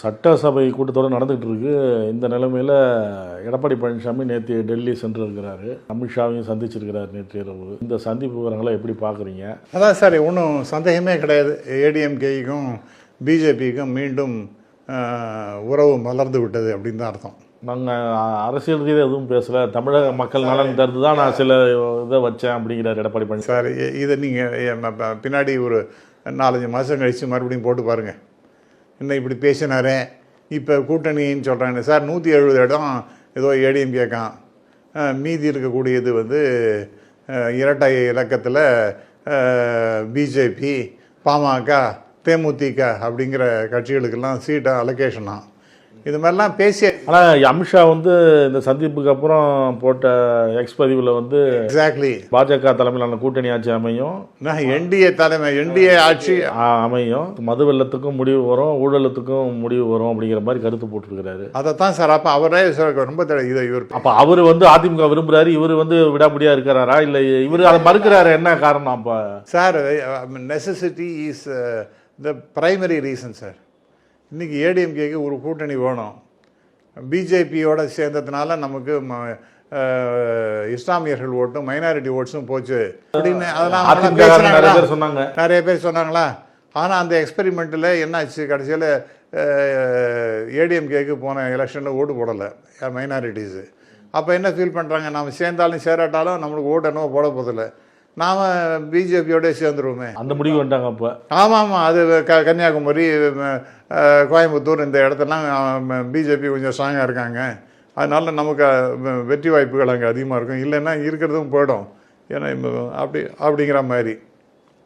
சட்டசபை கூட்டத்தொடர் நடந்துகிட்டு இருக்கு. இந்த நிலைமையில் எடப்பாடி பழனிசாமி நேற்று டெல்லி சென்றிருக்கிறாரு. அமித்ஷாவையும் சந்திச்சிருக்கிறார் நேற்று இரவு. இந்த சந்திப்பு விவரங்களை எப்படி பார்க்குறீங்க? அதான் சார், ஒன்றும் சந்தேகமே கிடையாது. ஏடிஎம்கேக்கும் பிஜேபிக்கும் மீண்டும் உறவு மலர்ந்து விட்டது அப்படின்னு தான் அர்த்தம். நாங்கள் அரசியல் ரீதியாக எதுவும் பேசலை, தமிழக மக்கள் நலன் தருது தான் நான் சில இதை வச்சேன் அப்படிங்கிறார் எடப்பாடி பழனிசாமி. சார், இதை நீங்கள் பின்னாடி ஒரு 4-5 மாதம் கழித்து மறுபடியும் போட்டு பாருங்கள். இன்னும் இப்படி பேசினாரே, இப்போ கூட்டணின்னு சொல்கிறாங்க சார். 170 இடம் ஏதோ ஏடிஎம் கேட்கான், மீதி இருக்கக்கூடியது இரட்டை இலக்கத்தில் பிஜேபி, பாமக, தேமுதிக அப்படிங்கிற கட்சிகளுக்கெல்லாம் சீட்டை அலோகேஷனா, இது மாதிரிலாம் பேசி. ஆனால் அமித்ஷா இந்த சந்திப்புக்கு அப்புறம் போட்ட எக்ஸ் பதிவில் எக்ஸாக்ட்லி பாஜக தலைமையிலான கூட்டணி ஆட்சி அமையும், என்டிஏ ஆட்சி அமையும், மது வெள்ளத்துக்கும் முடிவு வரும், ஊழலுக்கும் முடிவு வரும் அப்படிங்கிற மாதிரி கருத்து போட்டிருக்கிறாரு. அதைத்தான் சார். அப்போ அவரே ரொம்ப இவர் அப்போ அவர் அதிமுக விரும்புகிறாரு, இவர் விடாமுடியாக இருக்கிறாரா, இல்லை இவர் அதை மறுக்கிறாரு? என்ன காரணம்? அப்போ sir, necessity is the primary reason sir. இன்றைக்கி ஏடிஎம்கேக்கு ஒரு கூட்டணி வேணும். பிஜேபியோட சேர்ந்ததுனால நமக்கு இஸ்லாமியர்கள் ஓட்டும், மைனாரிட்டி ஓட்ஸும் போச்சு அப்படின்னு அதெல்லாம் சொன்னாங்க, நிறைய பேர் சொன்னாங்களா. ஆனால் அந்த எக்ஸ்பெரிமெண்ட்டில் என்னாச்சு, கடைசியில் ஏடிஎம்கேக்கு போன எலெக்ஷனில் ஓட்டு போடலை மைனாரிட்டிஸு. அப்போ என்ன ஃபீல் பண்ணுறாங்க, நம்ம சேர்ந்தாலும் சேராட்டாலும் நம்மளுக்கு ஓட்டு என்னவோ போட போதில்லை, நாம் பிஜேபியோடய சேர்ந்துருவோமே, அந்த முடிவு வந்துட்டாங்க. அப்போ ஆமாம், அது கன்னியாகுமரி, கோயம்புத்தூர், இந்த இடத்துலாம் பிஜேபி கொஞ்சம் ஸ்ட்ராங்காக இருக்காங்க, அதனால நமக்கு வெற்றி வாய்ப்புகள் அங்கே அதிகமாக இருக்கும், இல்லைன்னா இருக்கிறதும் போயிடும், ஏன்னா அப்படிங்கிற மாதிரி.